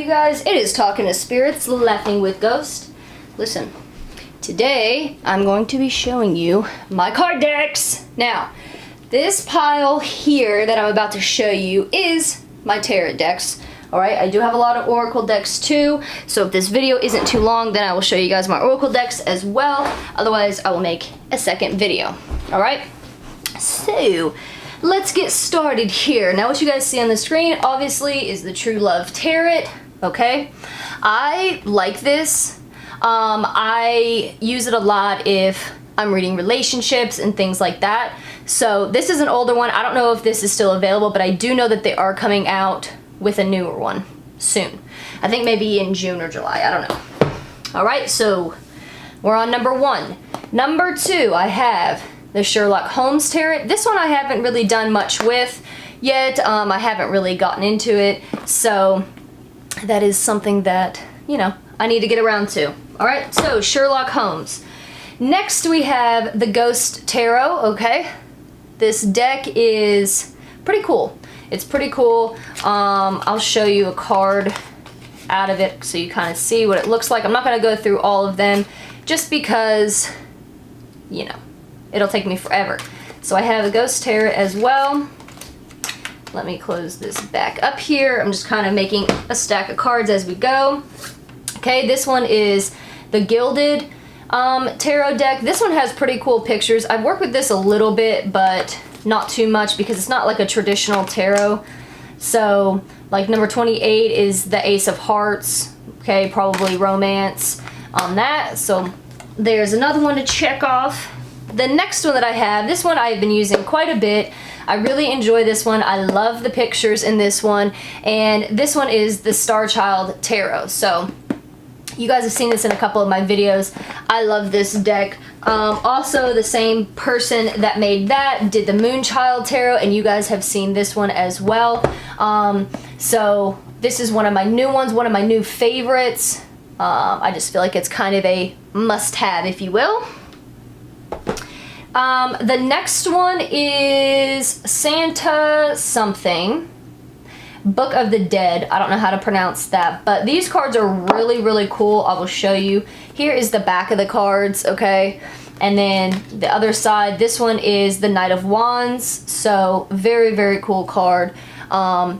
you guys? It is Talking to Spirits, Laughing with Ghosts. Listen, today I'm going to be showing you my card decks. Now, this pile here that I'm about to show you is my tarot decks. Alright, I do have a lot of oracle decks too, so if this video isn't too long, then I will show you guys my oracle decks as well. Otherwise, I will make a second video. Alright, so let's get started here. Now what you guys see on the screen, obviously, is the True Love Tarot, okay? I like this. I use it a lot if I'm reading relationships and things like that. So this is an older one. I don't know if this is still available, but I do know that they are coming out with a newer one soon. I think maybe in June or July, I don't know. Alright, so we're on number 1. Number 2, I have the Sherlock Holmes Tarot. This one I haven't really done much with yet. I haven't really gotten into it, so that is something that, you know, I need to get around to. Alright, so Sherlock Holmes. Next we have the Ghost Tarot, okay? This deck is pretty cool. It's pretty cool. I'll show you a card out of it so you kind of see what it looks like. I'm not going to go through all of them just because, you know, it'll take me forever. So I have a Ghost Tarot as well. Let me close this back up here. I'm just kind of making a stack of cards as we go. Okay, this one is the Gilded Tarot deck. This one has pretty cool pictures. I've worked with this a little bit, but not too much because it's not like a traditional tarot. So, like number 28 is the Ace of Hearts. Okay, probably romance on that. So there's another one to check off. The next one that I have, this one I've been using quite a bit. I really enjoy this one. I love the pictures in this one. And this one is the Star Child Tarot. So you guys have seen this in a couple of my videos. I love this deck. Also, the same person that made that did the Moonchild Tarot, and you guys have seen this one as well. So this is one of my new ones, one of my new favorites. I just feel like it's kind of a must-have, if you will. The next one is Santa something. Book of the Dead. I don't know how to pronounce that, but these cards are really, really cool. I will show you. Here is the back of the cards, okay? And then the other side, this one is the Knight of Wands. So very, very cool card.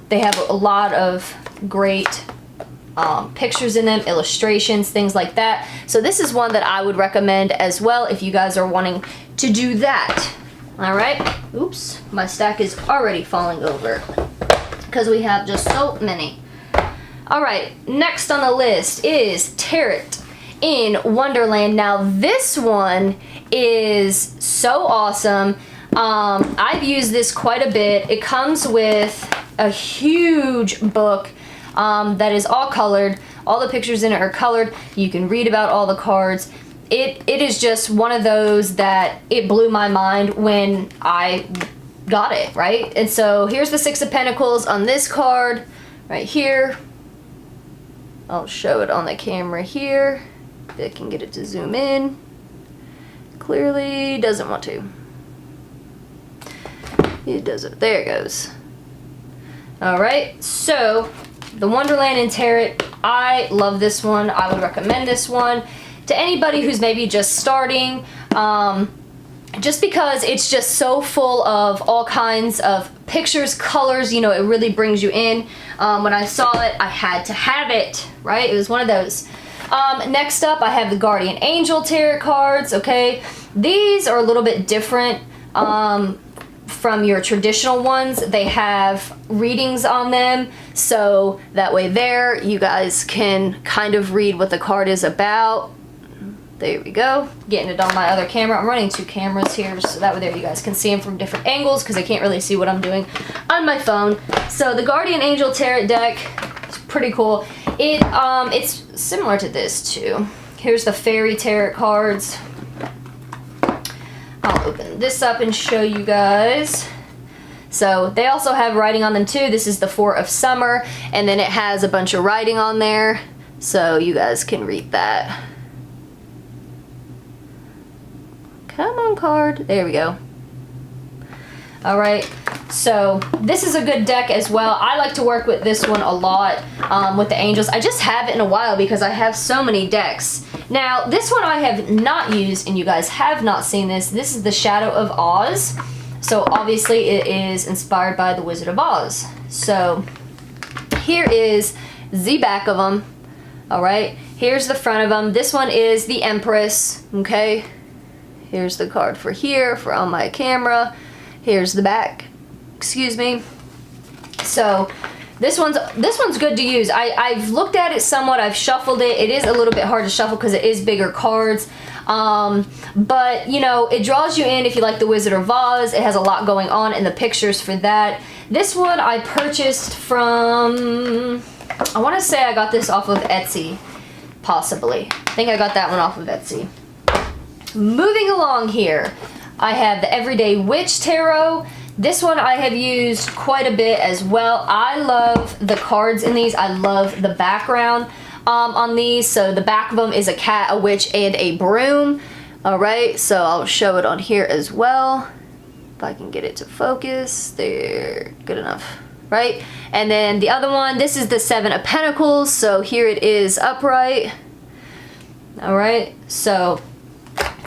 They have a lot of great pictures in them, illustrations, things like that. So this is one that I would recommend as well if you guys are wanting to do that. All right. Oops, my stack is already falling over because we have just so many. All right, next on the list is Tarot in Wonderland. Now this one is so awesome. I've used this quite a bit. It comes with a huge book that is all colored. All the pictures in it are colored. You can read about all the cards. It is just one of those that it blew my mind when I got it, right? And so here's the Six of Pentacles on this card right here. I'll show it on the camera here. If I can get it to zoom in. Clearly doesn't want to. It doesn't. There it goes. Alright, so the Wonderland in Tarot. I love this one. I would recommend this one to anybody who's maybe just starting. Just because it's just so full of all kinds of pictures, colors, you know, it really brings you in. When I saw it, I had to have it, right? It was one of those. Next up, I have the Guardian Angel Tarot cards, okay? These are a little bit different from your traditional ones. They have readings on them, so that way there, you guys can kind of read what the card is about. There we go. Getting it on my other camera. I'm running 2 cameras here, so that way there you guys can see them from different angles because I can't really see what I'm doing on my phone. So the Guardian Angel Tarot deck is pretty cool. It's similar to this too. Here's the Fairy Tarot cards. I'll open this up and show you guys. So they also have writing on them too. This is the Four of Summer, and then it has a bunch of writing on there, so you guys can read that. Come on, card. There we go. Alright, So this is a good deck as well. I like to work with this one a lot with the angels. I just haven't in a while because I have so many decks. Now, this one I have not used, and you guys have not seen this. This is the Shadow of Oz. So obviously it is inspired by the Wizard of Oz. So here is the back of them. All right, here's the front of them. This one is the Empress, okay? Here's the card for here, for on my camera. Here's the back, excuse me. So this one's good to use. I've looked at it somewhat, I've shuffled it. It is a little bit hard to shuffle because it is bigger cards. But you know, it draws you in if you like the Wizard of Oz. It has a lot going on in the pictures for that. This one I purchased from, I want to say I got this off of Etsy, possibly. I think I got that one off of Etsy. Moving along here, I have the Everyday Witch Tarot. This one I have used quite a bit as well. I love the cards in these. I love the background on these. So the back of them is a cat, a witch, and a broom. All right, so I'll show it on here as well. If I can get it to focus. There, good enough, right? And then the other one, this is the Seven of Pentacles. So here it is upright. All right, so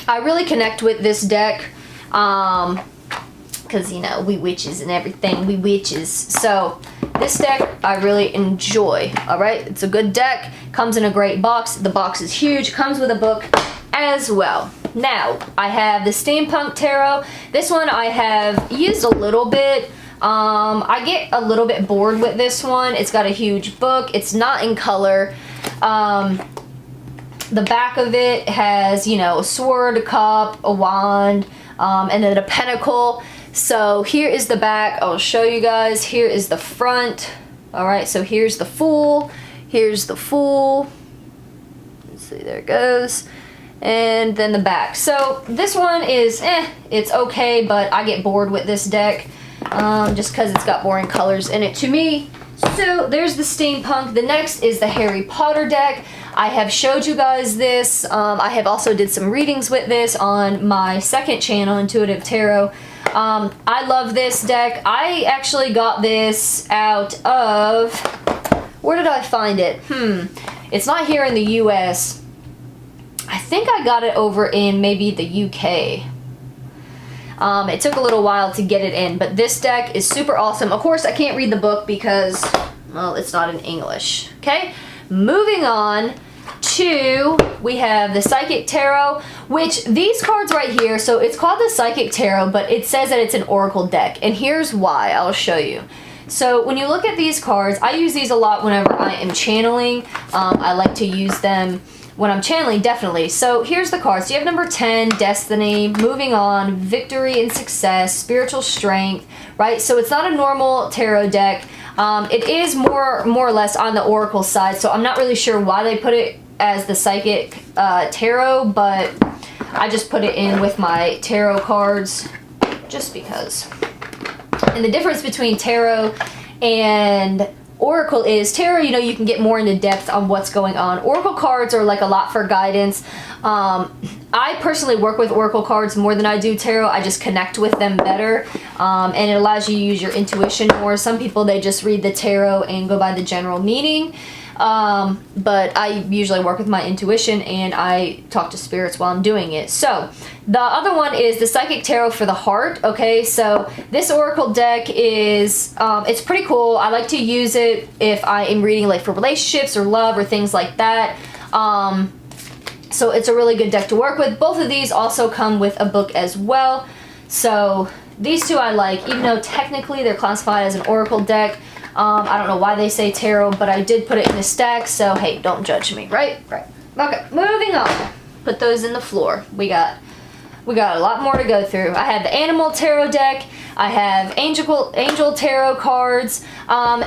I really connect with this deck. Because, you know, we witches and everything. We witches. So this deck I really enjoy. All right, it's a good deck. Comes in a great box. The box is huge. Comes with a book as well. Now I have the Steampunk Tarot. This one I have used a little bit. I get a little bit bored with this one. It's got a huge book. It's not in color. The back of it has, you know, a sword, a cup, a wand, and then a pentacle. So here is the back. I'll show you guys. Here is the front. All right, so here's the Fool. Here's the Fool. Let's see, there it goes. And then the back. So this one is, it's okay, but I get bored with this deck just because it's got boring colors in it to me. So there's the Steampunk. The next is the Harry Potter deck. I have showed you guys this. I have also did some readings with this on my second channel, Intuitive Tarot. I love this deck. I actually got this out of, where did I find it? It's not here in the US. I think I got it over in maybe the UK. It took a little while to get it in, but this deck is super awesome. Of course, I can't read the book because, well, it's not in English. Okay, moving on to, we have the Psychic Tarot, which these cards right here, so it's called the Psychic Tarot, but it says that it's an Oracle deck, and here's why. I'll show you. So when you look at these cards, I use these a lot whenever I am channeling. I like to use them when I'm channeling, definitely. So here's the cards. You have number 10, Destiny, Moving On, Victory and Success, Spiritual Strength, right? So it's not a normal tarot deck. It is more or less on the Oracle side, so I'm not really sure why they put it as the Psychic Tarot, but I just put it in with my tarot cards just because. And the difference between tarot and Oracle is, tarot, you know, you can get more into depth on what's going on. Oracle cards are like a lot for guidance. I personally work with Oracle cards more than I do tarot. I just connect with them better, and it allows you to use your intuition more. Some people, they just read the tarot and go by the general meaning. But I usually work with my intuition and I talk to spirits while I'm doing it. So the other one is the Psychic Tarot for the heart. Okay, so this Oracle deck is, it's pretty cool. I like to use it if I am reading like for relationships or love or things like that. So it's a really good deck to work with. Both of these also come with a book as well. So these two I like, even though technically they're classified as an Oracle deck. I don't know why they say tarot, but I did put it in a stack, so hey, don't judge me, right? Right. Okay, moving on. Put those in the floor. We got a lot more to go through. I have the Animal Tarot deck. I have Angel Tarot cards.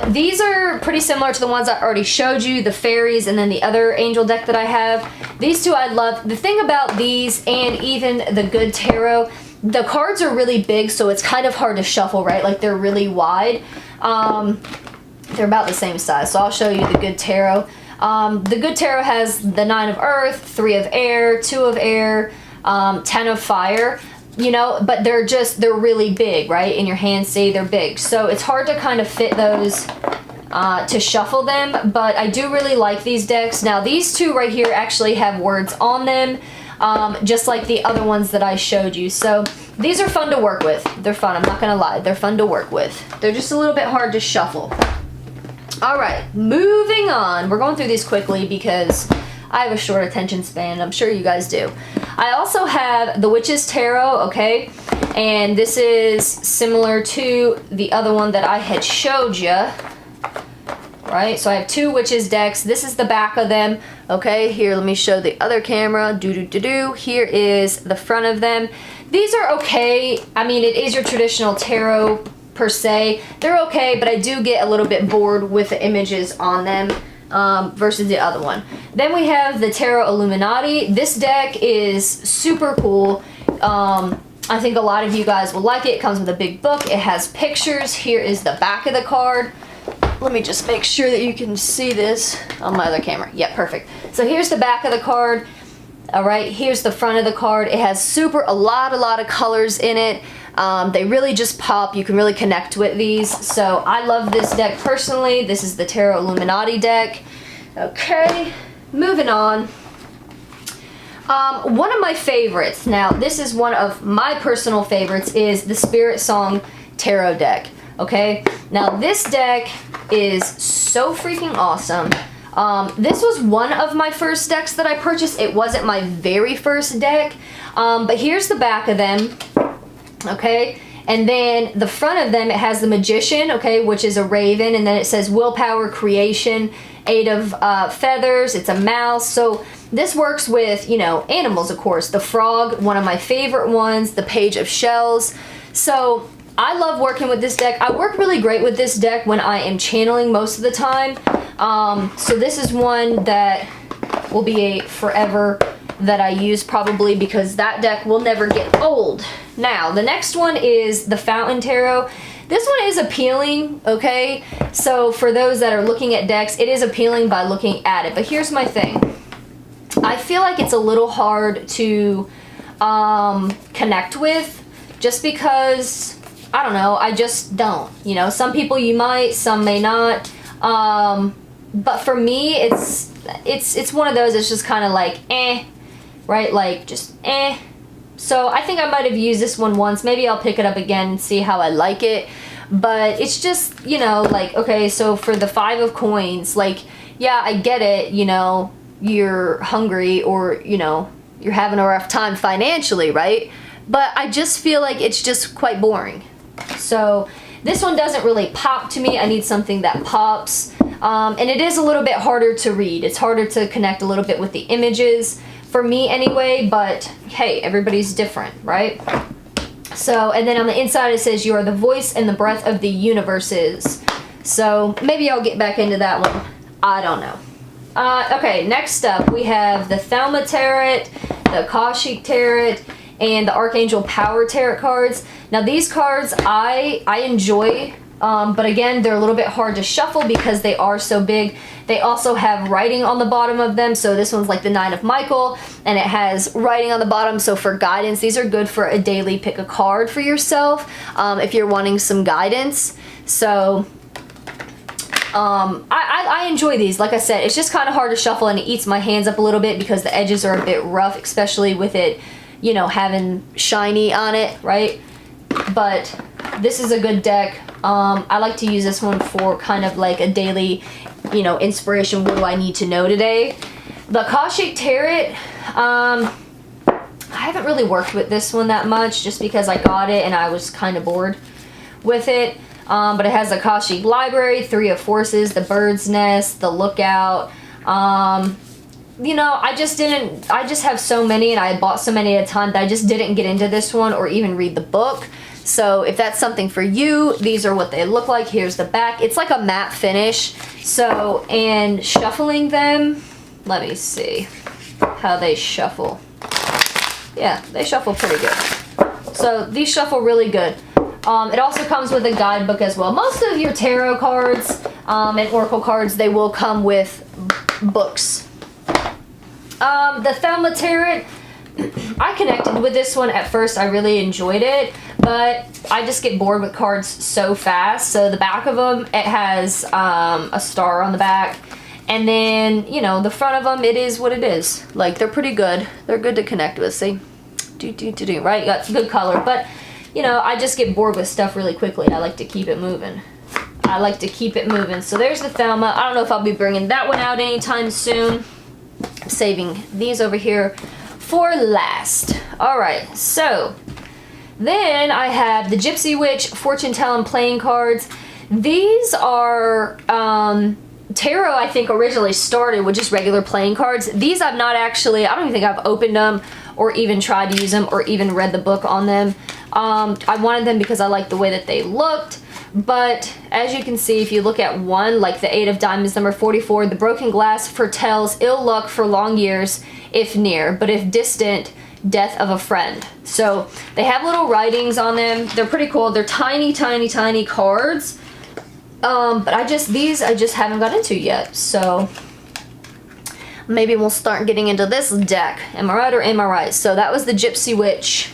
These are pretty similar to the ones I already showed you, the Fairies, and then the other Angel deck that I have. These two I love. The thing about these and even the Good Tarot, the cards are really big, so it's kind of hard to shuffle, right? Like they're really wide. They're about the same size, so I'll show you the Good Tarot. The Good Tarot has the 9 of Earth, 3 of Air, 2 of Air, 10 of Fire. you know, but they're really big, right? In your hands, say they're big. So it's hard to kind of fit those to shuffle them, but I do really like these decks. Now these two right here actually have words on them, just like the other ones that I showed you. So these are fun to work with. They're fun, I'm not gonna lie. They're fun to work with. They're just a little bit hard to shuffle. All right, moving on. We're going through these quickly because I have a short attention span. I'm sure you guys do. I also have the Witch's Tarot, okay? And this is similar to the other one that I had showed you, right? So I have two Witches decks. This is the back of them, okay? Here, let me show the other camera. Here is the front of them. These are okay. I mean, it is your traditional tarot per se. They're okay, but I do get a little bit bored with the images on them versus the other one. Then we have the Tarot Illuminati. This deck is super cool. I think a lot of you guys will like it. It comes with a big book. It has pictures. Here is the back of the card. Let me just make sure that you can see this on my other camera. Yeah, perfect. So here's the back of the card. All right, here's the front of the card. It has a lot of colors in it. They really just pop. You can really connect with these. So I love this deck personally. This is the Tarot Illuminati deck. Okay, moving on. One of my favorites, now this is one of my personal favorites, is the Spirit Song Tarot deck. Okay, now this deck is so freaking awesome. This was one of my first decks that I purchased. It wasn't my very first deck, but here's the back of them. Okay, and then the front of them, it has the Magician, okay, which is a raven, and then it says willpower, creation, 8 of feathers, it's a mouse. So this works with, you know, animals, of course. The frog, one of my favorite ones, the Page of Shells. So I love working with this deck. I work really great with this deck when I am channeling most of the time. So this is one that will be a forever that I use probably, because that deck will never get old. Now, the next one is the Fountain Tarot. This one is appealing, okay? So for those that are looking at decks, it is appealing by looking at it. But here's my thing. I feel like it's a little hard to connect with, just because, I don't know, I just don't. You know, some people you might, some may not. But for me, it's one of those, it's just kind of like, eh, right? Like, just eh. So I think I might have used this one once. Maybe I'll pick it up again and see how I like it. But it's just, you know, like, okay, so for the 5 of coins, like, yeah, I get it, you know, you're hungry, or, you know, you're having a rough time financially, right? But I just feel like it's just quite boring. So this one doesn't really pop to me. I need something that pops. And it is a little bit harder to read. It's harder to connect a little bit with the images, for me anyway, but hey, everybody's different, right? So, and then on the inside it says, you are the voice and the breath of the universes. So maybe I'll get back into that one. I don't know. Okay, next up we have the Thelma Tarot, the Akashic Tarot, and the Archangel Power Tarot cards. Now these cards I enjoy, but again, they're a little bit hard to shuffle because they are so big. They also have writing on the bottom of them. So this one's like the 9 of Michael, and it has writing on the bottom. So for guidance, these are good for a daily pick a card for yourself if you're wanting some guidance. So I enjoy these. Like I said, it's just kind of hard to shuffle, and it eats my hands up a little bit because the edges are a bit rough, especially with it, you know, having shiny on it, right? But this is a good deck. I like to use this one for kind of like a daily, you know, inspiration. What do I need to know today? The Akashic Tarot, I haven't really worked with this one that much, just because I got it and I was kind of bored with it. But it has the Akashic Library, 3 of Forces, the Bird's Nest, the Lookout. You know, I just have so many, and I bought so many at a time that I just didn't get into this one or even read the book. So if that's something for you, these are what they look like. Here's the back. It's like a matte finish. So, and shuffling them, let me see how they shuffle. Yeah, they shuffle pretty good. So these shuffle really good. It also comes with a guidebook as well. Most of your tarot cards and oracle cards, they will come with books. The Thelma Tarot, I connected with this one at first. I really enjoyed it, but I just get bored with cards so fast. So the back of them, it has a star on the back. And then, you know, the front of them, it is what it is. Like, they're pretty good. They're good to connect with, see? Right? You got good color. But, you know, I just get bored with stuff really quickly. I like to keep it moving. So there's the Thelma. I don't know if I'll be bringing that one out anytime soon. I'm saving these over here for last. Alright, so then I have the Gypsy Witch Fortune Telling playing cards. These are tarot, I think, originally started with just regular playing cards. These I've not actually, I don't even think I've opened them or even tried to use them or even read the book on them. I wanted them because I liked the way that they looked. But as you can see, if you look at one, like the 8 of Diamonds, number 44, the broken glass foretells ill luck for long years, if near, but if distant, death of a friend. So they have little writings on them. They're pretty cool. They're tiny, tiny, tiny cards. But these I just haven't got into yet. So maybe we'll start getting into this deck. Am I right or am I right? So that was the Gypsy Witch.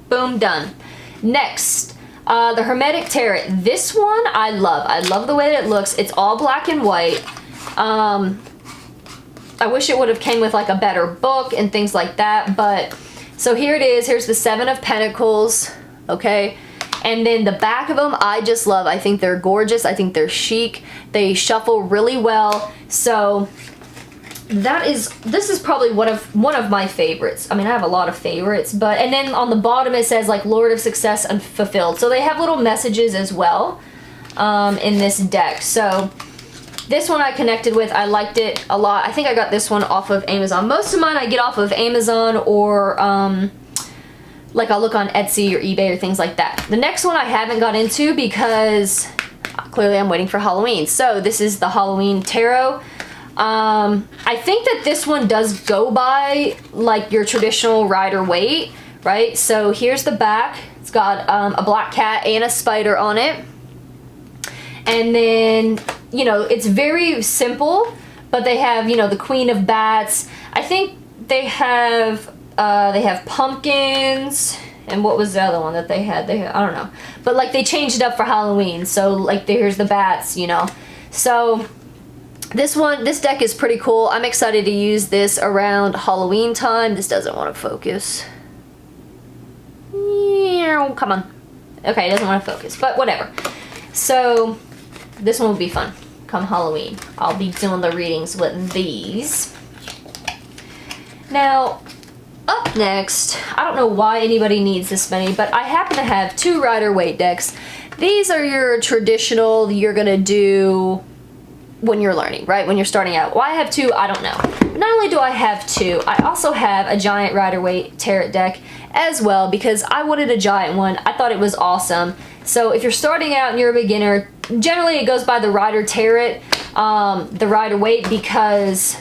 Boom, done. Next. The Hermetic Tarot. This one I love. I love the way that it looks. It's all black and white. I wish it would have came with like a better book and things like that. But so here it is. Here's the 7 of Pentacles. Okay. And then the back of them I just love. I think they're gorgeous. I think they're chic. They shuffle really well. So this is probably one of my favorites. I mean, I have a lot of favorites, but and then on the bottom it says like Lord of Success Unfulfilled. So they have little messages as well in this deck. So this one I connected with. I liked it a lot. I think I got this one off of Amazon. Most of mine I get off of Amazon or like I'll look on Etsy or eBay or things like that. The next one I haven't got into because clearly I'm waiting for Halloween. So this is the Halloween Tarot. I think that this one does go by like your traditional Rider-Waite, right? So here's the back. It's got a black cat and a spider on it. And then, you know, it's very simple, but they have, you know, the Queen of Bats. I think they have pumpkins. And what was the other one that they had? I don't know. But like they changed it up for Halloween. So like here's the bats, you know. So this deck is pretty cool. I'm excited to use this around Halloween time. This doesn't want to focus. Come on. Okay, it doesn't want to focus, but whatever. So this one will be fun come Halloween. I'll be doing the readings with these. Now, up next, I don't know why anybody needs this many, but I happen to have 2 Rider-Waite decks. These are your traditional, you're gonna do when you're learning, right? When you're starting out. Why I have 2, I don't know. But not only do I have 2, I also have a giant Rider-Waite tarot deck as well because I wanted a giant one. I thought it was awesome. So if you're starting out and you're a beginner, generally it goes by the Rider Tarot, the Rider-Waite, because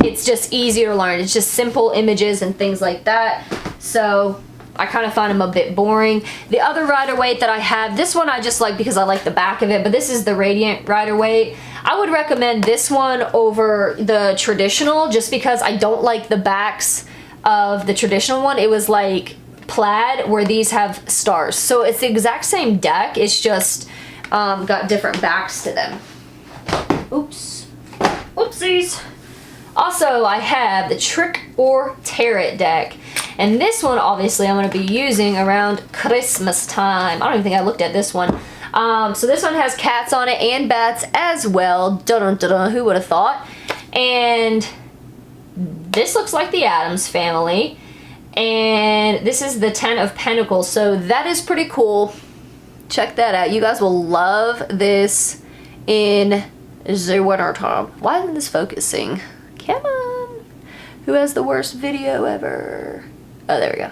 it's just easier to learn. It's just simple images and things like that. So I kind of find them a bit boring. The other Rider-Waite that I have, this one I just like because I like the back of it, but this is the Radiant Rider-Waite. I would recommend this one over the traditional just because I don't like the backs of the traditional one. It was like plaid where these have stars. So it's the exact same deck. It's just got different backs to them. Oops. Oopsies. Also, I have the Trick or Tarot deck. And this one, obviously, I'm going to be using around Christmas time. I don't even think I looked at this one. So this one has cats on it and bats as well. Dun-dun-dun-dun, who would have thought? And this looks like the Addams Family. And this is the 10 of Pentacles. So that is pretty cool. Check that out. You guys will love this in the wintertime. Why isn't this focusing? Come on. Who has the worst video ever? Oh, there we go.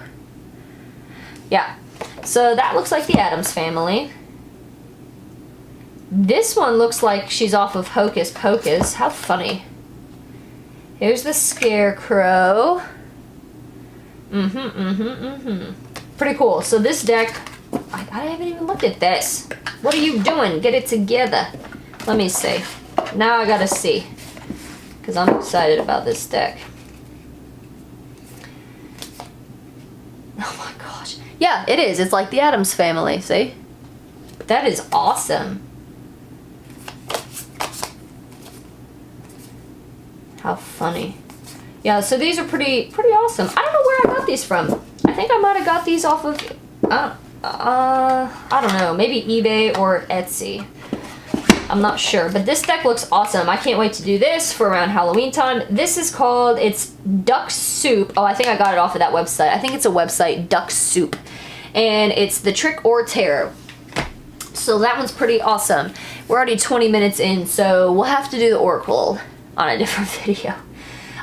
Yeah. So that looks like the Addams Family. This one looks like she's off of Hocus Pocus. How funny. Here's the Scarecrow. Pretty cool. So this deck, I haven't even looked at this. What are you doing? Get it together. Let me see. Now I gotta see. Because I'm excited about this deck. Oh my gosh. Yeah, it is. It's like the Addams Family, see? That is awesome. How funny. Yeah, so these are pretty awesome. I don't know where I got these from. I think I might have got these off of, I don't know, maybe eBay or Etsy. I'm not sure, but this deck looks awesome. I can't wait to do this for around Halloween time. This is called, it's Duck Soup. Oh, I think I got it off of that website. I think it's a website, Duck Soup. And it's the Trick or Tarot. So that one's pretty awesome. We're already 20 minutes in, so we'll have to do the Oracle on a different video.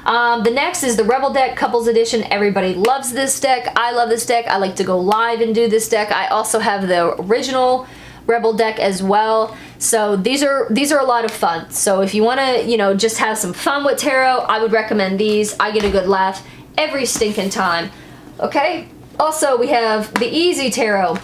The next is the Rebel deck, Couples Edition. Everybody loves this deck. I love this deck. I like to go live and do this deck. I also have the original Rebel deck as well. So these are a lot of fun. So if you want to, you know, just have some fun with tarot, I would recommend these. I get a good laugh every stinking time. Okay? Also, we have the Easy Tarot.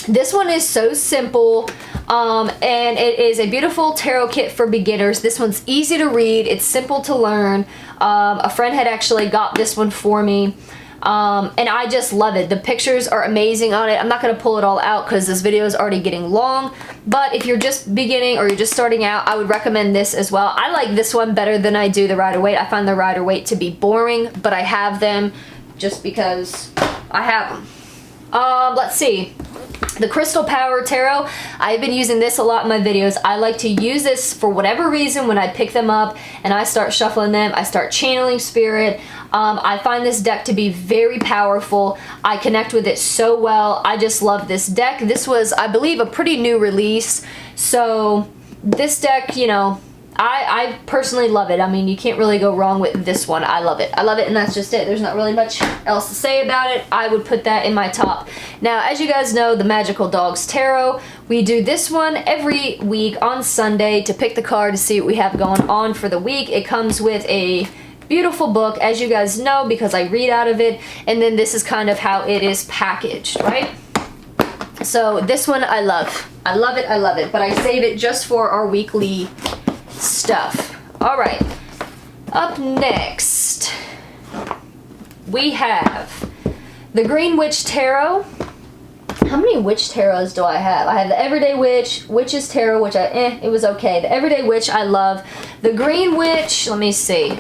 This one is so simple, and it is a beautiful tarot kit for beginners. This one's easy to read. It's simple to learn. A friend had actually got this one for me, and I just love it. The pictures are amazing on it. I'm not going to pull it all out because this video is already getting long, but if you're just beginning or you're just starting out, I would recommend this as well. I like this one better than I do the Rider-Waite. I find the Rider-Waite to be boring, but I have them just because I have them. Let's see. The Crystal Power Tarot, I've been using this a lot in my videos. I like to use this for whatever reason when I pick them up and I start shuffling them, I start channeling spirit. I find this deck to be very powerful. I connect with it so well. I just love this deck. This was, I believe, a pretty new release. So this deck, you know, I personally love it. I mean, you can't really go wrong with this one. I love it. I love it, and that's just it. There's not really much else to say about it. I would put that in my top. Now, as you guys know, the Magical Dogs Tarot, we do this one every week on Sunday to pick the card to see what we have going on for the week. It comes with a beautiful book, as you guys know, because I read out of it, and then this is kind of how it is packaged, right? So this one I love. I love it, I love it, but I save it just for our weekly stuff. All right, up next we have the Green Witch Tarot. How many Witch Tarots do I have? I have the Everyday Witch, Witch's Tarot, which it was okay. The Everyday Witch I love. The Green Witch, let me see.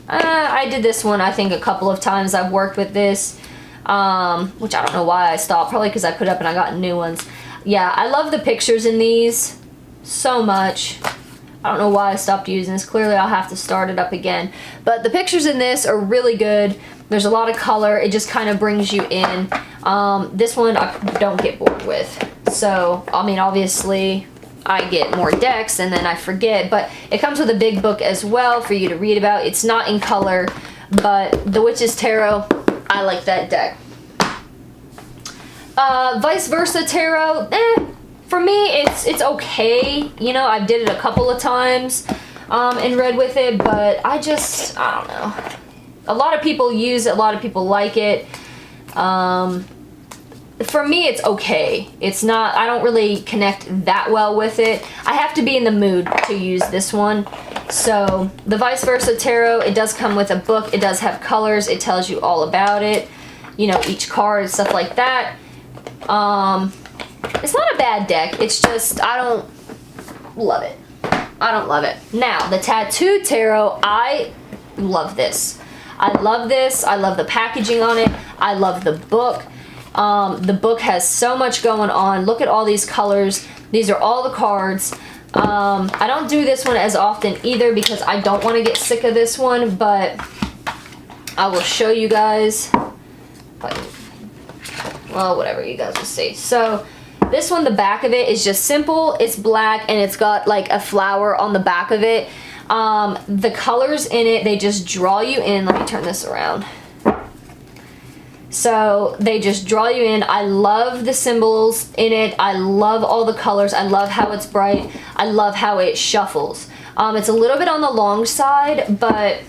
I did this one I think a couple of times. I've worked with this, which I don't know why I stopped. Probably because I put up and I got new ones. Yeah, I love the pictures in these so much. I don't know why I stopped using this. Clearly I'll have to start it up again. But the pictures in this are really good. There's a lot of color. It just kind of brings you in. This one I don't get bored with. So, I mean, obviously I get more decks and then I forget. But it comes with a big book as well for you to read about. It's not in color, but the Witch's Tarot, I like that deck. Vice Versa Tarot, for me, it's okay. You know, I did it a couple of times and read with it, but I don't know. A lot of people use it. A lot of people like it. For me, it's okay. It's not, I don't really connect that well with it. I have to be in the mood to use this one. So, the Vice Versa Tarot, it does come with a book. It does have colors. It tells you all about it. You know, each card and stuff like that. It's not a bad deck. It's just, I don't love it. I don't love it. Now, the Tattoo Tarot, I love this. I love this. I love the packaging on it. I love the book. The book has so much going on. Look at all these colors. These are all the cards. I don't do this one as often either because I don't want to get sick of this one, but I will show you guys. Well, whatever, you guys will see. So, this one, the back of it is just simple. It's black and it's got like a flower on the back of it. The colors in it, they just draw you in. Let me turn this around. So they just draw you in. I love the symbols in it. I love all the colors. I love how it's bright. I love how it shuffles. It's a little bit on the long side, but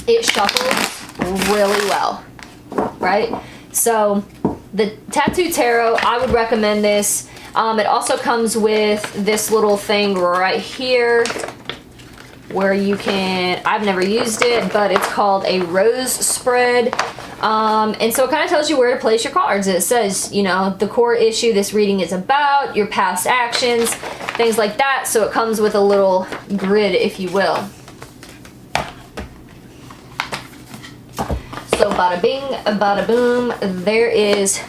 it shuffles really well, right? So the Tattoo Tarot, I would recommend this. It also comes with this little thing right here where you can, I've never used it, but it's called a rose spread. And so it kind of tells you where to place your cards. It says, you know, the core issue this reading is about, your past actions, things like that. So it comes with a little grid, if you will. So bada bing, bada boom, there is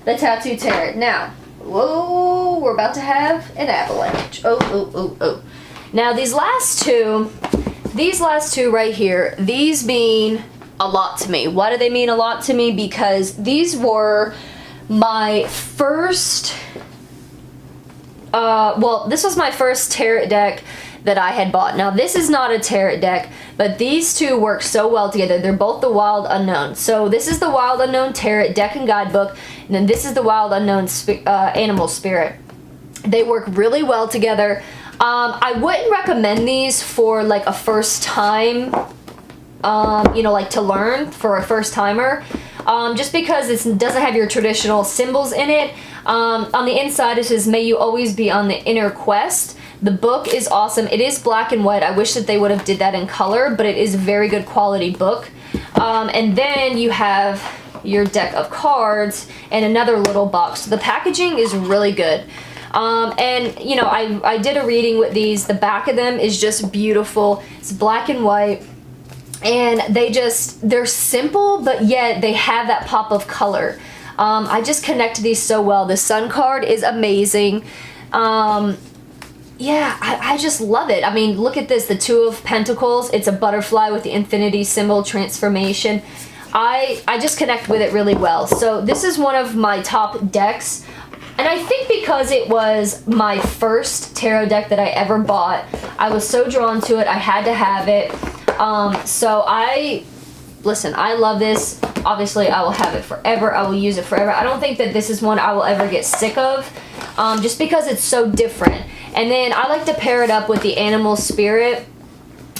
the Tattoo Tarot. Now, whoa, we're about to have an avalanche. Oh. Now these last two right here, these mean a lot to me. Why do they mean a lot to me? Because these were my first, this was my first tarot deck that I had bought. Now this is not a tarot deck, but these two work so well together. They're both the Wild Unknown. So this is the Wild Unknown Tarot deck and guidebook, and then this is the Wild Unknown Animal Spirit. They work really well together. I wouldn't recommend these for like a first time, you know, like to learn for a first timer, just because it doesn't have your traditional symbols in it. On the inside it says, may you always be on the inner quest. The book is awesome. It is black and white. I wish that they would have did that in color, but it is a very good quality book. And then you have your deck of cards and another little box. The packaging is really good. And you know, I did a reading with these. The back of them is just beautiful. It's black and white, and they're simple, but yet they have that pop of color. I just connect these so well. The Sun card is amazing. Yeah, I just love it. I mean, look at this, the Two of Pentacles. It's a butterfly with the infinity symbol, transformation. I just connect with it really well. So this is one of my top decks. And I think because it was my first tarot deck that I ever bought, I was so drawn to it, I had to have it. Listen, I love this. Obviously, I will have it forever. I will use it forever. I don't think that this is one I will ever get sick of, just because it's so different. And then I like to pair it up with the Animal Spirit.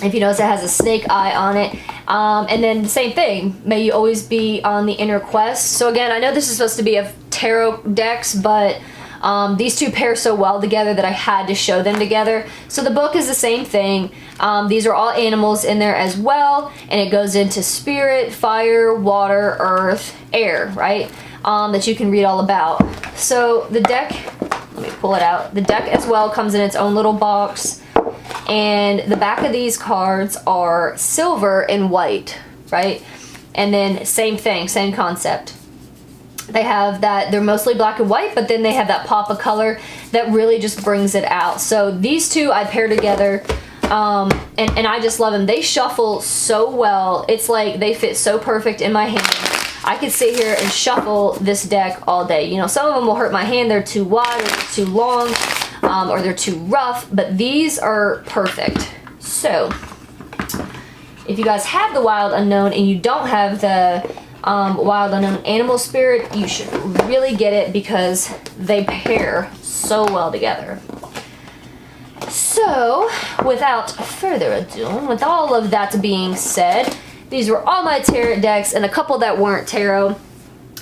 If you notice, it has a snake eye on it. And then the same thing, may you always be on the inner quest. So again, I know this is supposed to be a tarot decks, but these two pair so well together that I had to show them together. So the book is the same thing. These are all animals in there as well, and it goes into spirit, fire, water, earth, air, right? That you can read all about. So the deck, let me pull it out. The deck as well comes in its own little box. And the back of these cards are silver and white, right? And then same thing, same concept. They have that, they're mostly black and white, but then they have that pop of color that really just brings it out. So these two I pair together, and I just love them. They shuffle so well. It's like they fit so perfect in my hand. I could sit here and shuffle this deck all day. You know, some of them will hurt my hand. They're too wide, or they're too long, or they're too rough, but these are perfect. So if you guys have the Wild Unknown and you don't have the Wild Unknown Animal Spirit, you should really get it because they pair so well together. So without further ado, with all of that being said, these were all my tarot decks and a couple that weren't tarot.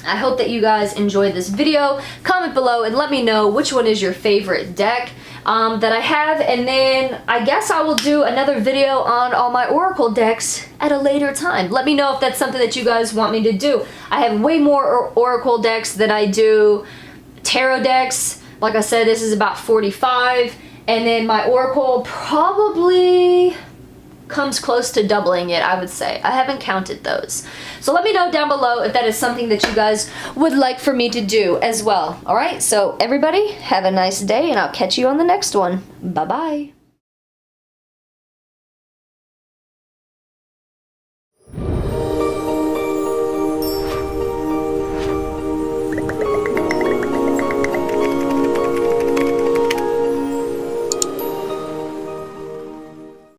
I hope that you guys enjoyed this video. Comment below and let me know which one is your favorite deck that I have, and then I guess I will do another video on all my Oracle decks at a later time. Let me know if that's something that you guys want me to do. I have way more Oracle decks than I do tarot decks. Like I said, this is about 45, and then my Oracle probably comes close to doubling it, I would say. I haven't counted those. So let me know down below if that is something that you guys would like for me to do as well. Alright, so everybody, have a nice day, and I'll catch you on the next one. Bye-bye.